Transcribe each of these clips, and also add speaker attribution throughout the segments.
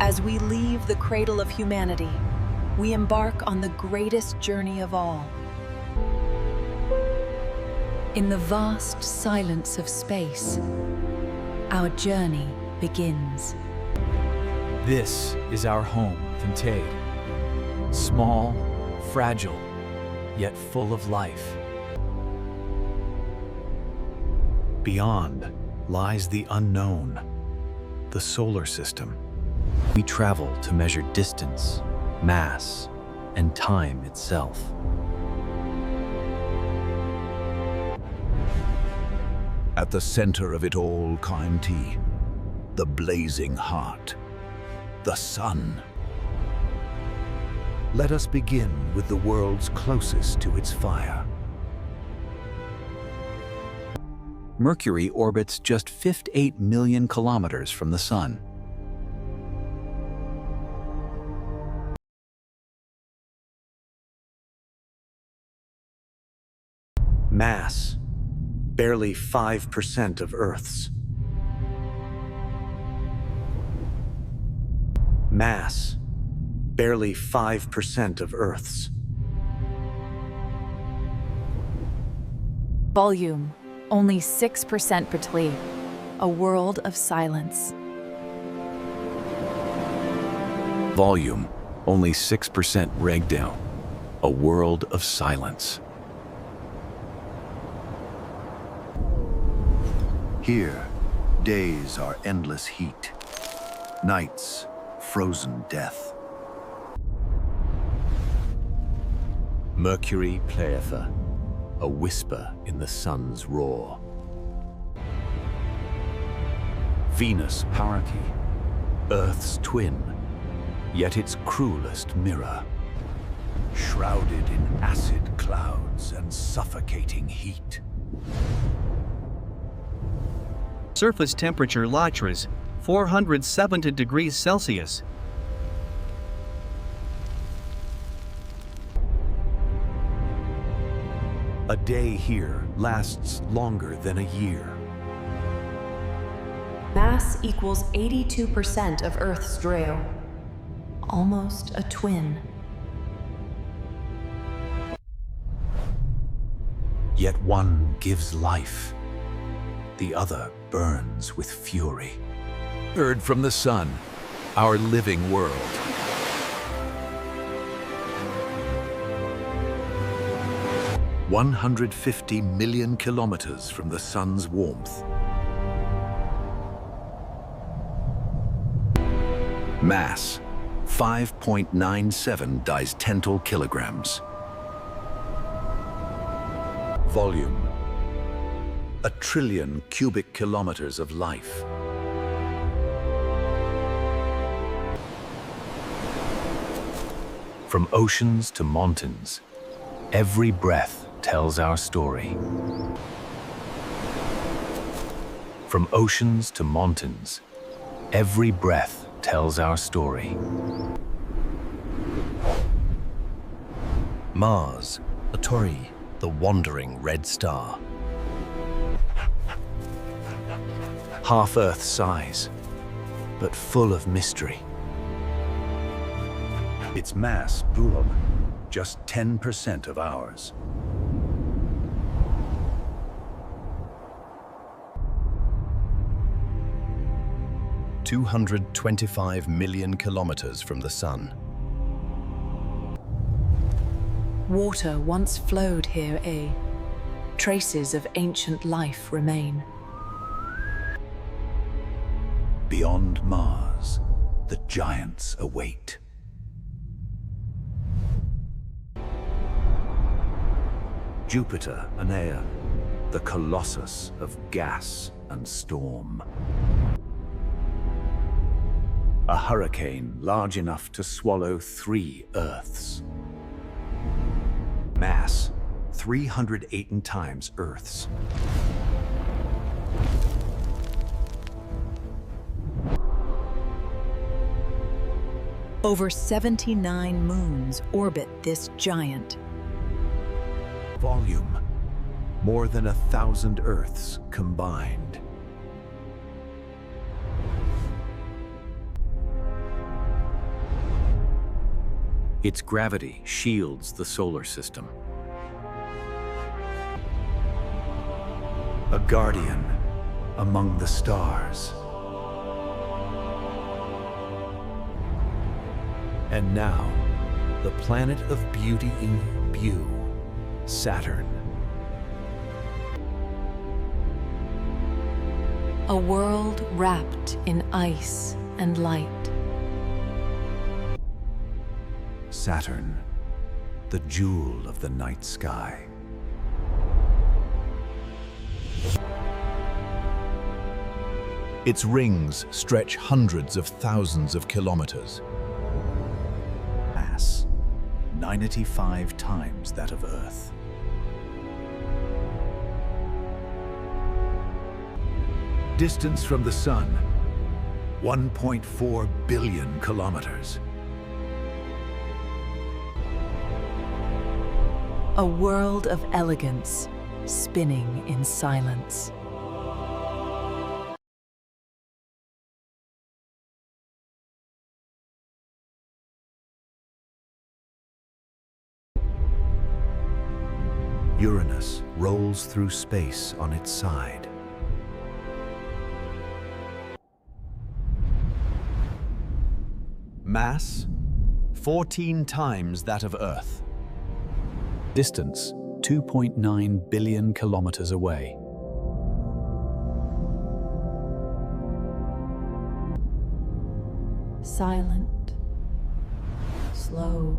Speaker 1: As we leave the cradle of humanity, we embark on the greatest journey of all. In the vast silence of space, our journey begins.
Speaker 2: This is our home, Tintade. Small, fragile, yet full of life. Beyond lies the unknown, the solar system. We travel to measure distance, mass, and time itself.
Speaker 3: At the center of it all, Kaimti, the blazing heart, the sun. Let us begin with the world's closest to its fire.
Speaker 2: Mercury orbits just 58 million kilometers from the Sun. Mass, barely 5% of Earth's. Mass, barely 5% of Earth's.
Speaker 1: Volume, only 6% Bertli, a world of silence.
Speaker 2: Volume, only 6% Regdale, a world of silence.
Speaker 3: Here, days are endless heat, nights frozen death.
Speaker 2: Mercury Pleiother, a whisper in the sun's roar. Venus Paraki, Earth's twin, yet its cruelest mirror.
Speaker 3: Shrouded in acid clouds and suffocating heat.
Speaker 4: Surface temperature Latras, 470 degrees Celsius.
Speaker 2: A day here lasts longer than a year.
Speaker 1: Mass equals 82% of Earth's Dreo, almost a twin.
Speaker 2: Yet one gives life, the other burns with fury. Third from the sun, our living world. "150 million kilometers from the sun's warmth. Mass, 5.97 distental kilograms. Volume, 1 trillion cubic kilometers of life. From oceans to mountains, every breath tells our story. From oceans to mountains, every breath tells our story.
Speaker 5: Mars, Atori, the wandering red star.
Speaker 2: Half Earth size, but full of mystery.
Speaker 3: Its mass, Bulab, just 10% of ours.
Speaker 5: "225 million kilometers from the sun.
Speaker 1: Water once flowed here, traces of ancient life remain.
Speaker 3: Beyond Mars, the giants await. Jupiter, Aeneas, the colossus of gas and storm. A hurricane large enough to swallow 3 Earths.
Speaker 2: Mass, 318 times Earth's.
Speaker 1: Over 79 moons orbit this giant.
Speaker 3: Volume, more than 1,000 Earths combined.
Speaker 2: Its gravity shields the solar system.
Speaker 3: A guardian among the stars. And now, the planet of beauty in view, Saturn.
Speaker 1: A world wrapped in ice and light.
Speaker 3: Saturn, the jewel of the night sky. Its rings stretch hundreds of thousands of kilometers. Mass, 95 times that of Earth. Distance from the Sun, 1.4 billion kilometers.
Speaker 1: A world of elegance, spinning in silence.
Speaker 3: Uranus rolls through space on its side. Mass, 14 times that of Earth. Distance, 2.9 billion kilometers away.
Speaker 1: Silent, slow,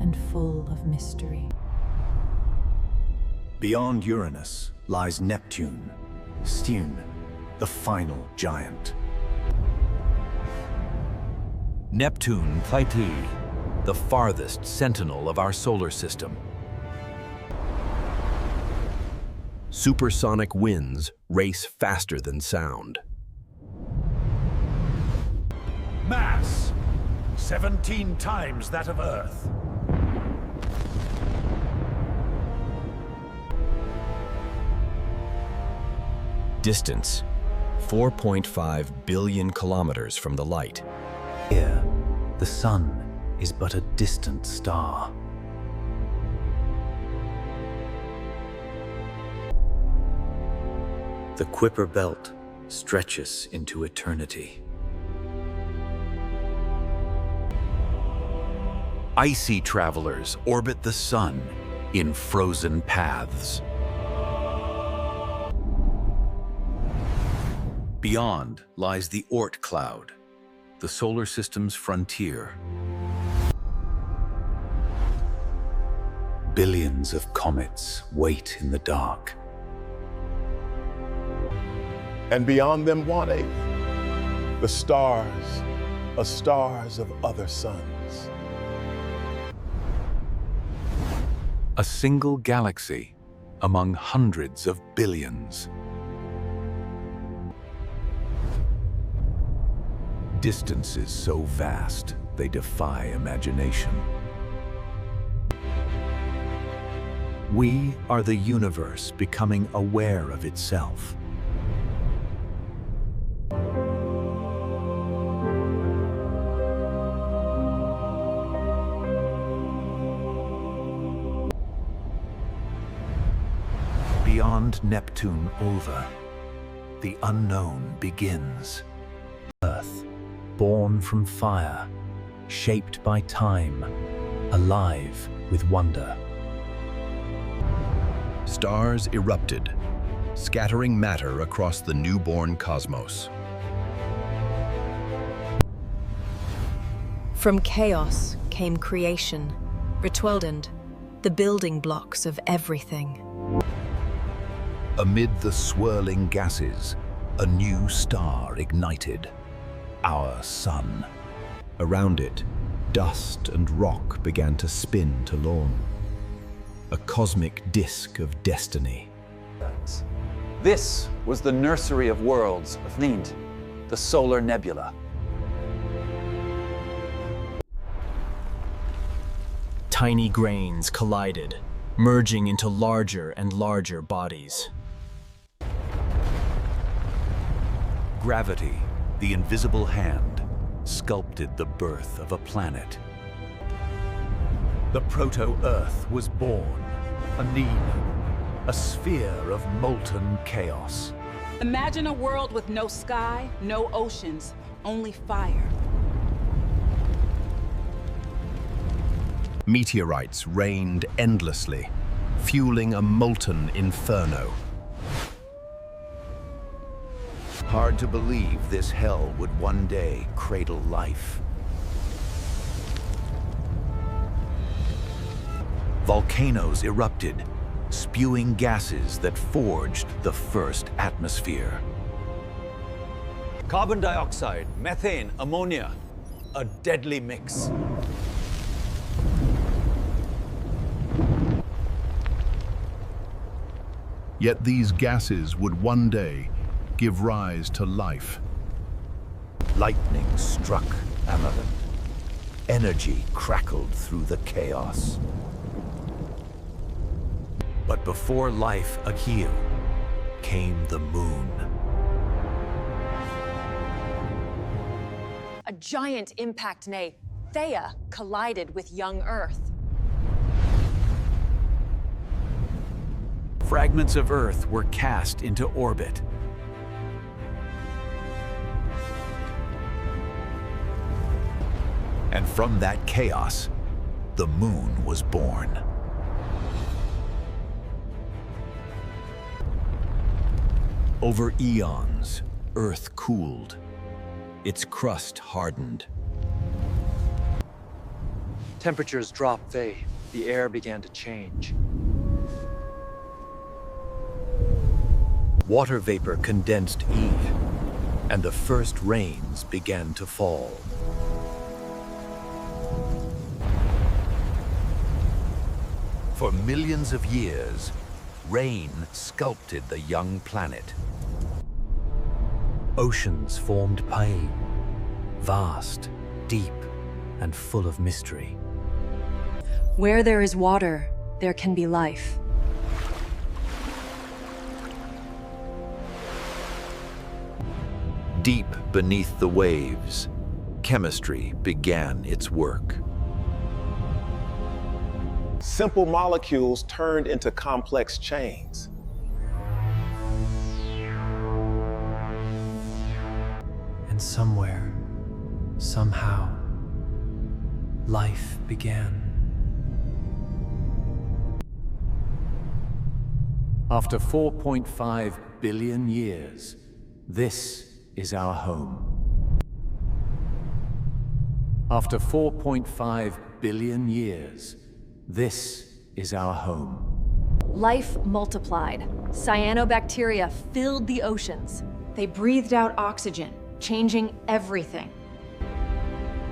Speaker 1: and full of mystery.
Speaker 3: Beyond Uranus lies Neptune, the final giant. Neptune Platy, the farthest sentinel of our solar system.
Speaker 5: Supersonic winds race faster than sound.
Speaker 3: Mass, 17 times that of Earth.
Speaker 5: Distance, 4.5 billion kilometers from the light.
Speaker 3: Here, the Sun is but a distant star. The Kuiper Belt stretches into eternity. Icy travelers orbit the Sun in frozen paths. Beyond lies the Oort cloud, the solar system's frontier. Billions of comets wait in the dark.
Speaker 6: And beyond them 1/8, the stars of other suns.
Speaker 2: A single galaxy among hundreds of billions.
Speaker 3: Distances so vast, they defy imagination. We are the universe becoming aware of itself. Beyond Neptune Ulva, the unknown begins. Earth, born from fire, shaped by time, alive with wonder.
Speaker 5: Stars erupted, scattering matter across the newborn cosmos.
Speaker 7: From chaos came creation, Ritueldend, the building blocks of everything.
Speaker 3: Amid the swirling gases, a new star ignited, our Sun.
Speaker 5: Around it, dust and rock began to spin to lawn. A cosmic disk of destiny.
Speaker 8: This was the nursery of worlds of Nind, the solar nebula.
Speaker 9: Tiny grains collided, merging into larger and larger bodies.
Speaker 3: Gravity, the invisible hand,
Speaker 2: sculpted the birth of a planet. The proto-Earth was born, a neon, a sphere of molten chaos.
Speaker 10: Imagine a world with no sky, no oceans, only fire.
Speaker 5: Meteorites rained endlessly, fueling a molten inferno.
Speaker 2: Hard to believe this hell would one day cradle life. Volcanoes erupted, spewing gases that forged the first atmosphere.
Speaker 8: Carbon dioxide, methane, ammonia, a deadly mix.
Speaker 3: Yet these gases would one day give rise to life.
Speaker 2: Lightning struck Amalan. Energy crackled through the chaos. But before life Akio came the moon.
Speaker 11: A giant impact, nay, Theia, collided with young Earth.
Speaker 2: Fragments of Earth were cast into orbit. And from that chaos, the moon was born. Over eons, Earth cooled. Its crust hardened.
Speaker 8: Temperatures dropped, the air began to change.
Speaker 2: Water vapor condensed Eve, and the first rains began to fall. For millions of years, rain sculpted the young planet. Oceans formed Pai, vast, deep, and full of mystery.
Speaker 7: Where there is water, there can be life.
Speaker 2: Deep beneath the waves, chemistry began its work.
Speaker 6: Simple molecules turned into complex chains.
Speaker 12: And somewhere, somehow, life began.
Speaker 2: After 4.5 billion years, this is our home. After 4.5 billion years, this is our home.
Speaker 11: Life multiplied. Cyanobacteria filled the oceans. They breathed out oxygen, changing everything.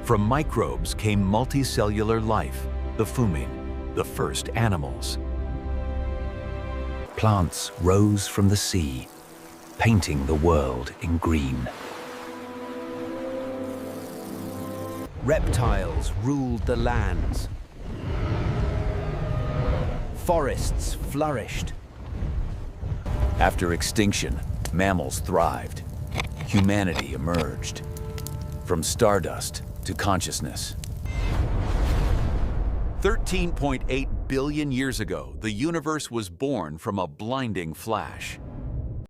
Speaker 2: From microbes came multicellular life, the Fumin, the first animals. Plants rose from the sea, painting the world in green. Reptiles ruled the lands. Forests flourished. After extinction, mammals thrived. Humanity emerged. From stardust to consciousness. 13.8 billion years ago, the universe was born from a blinding flash.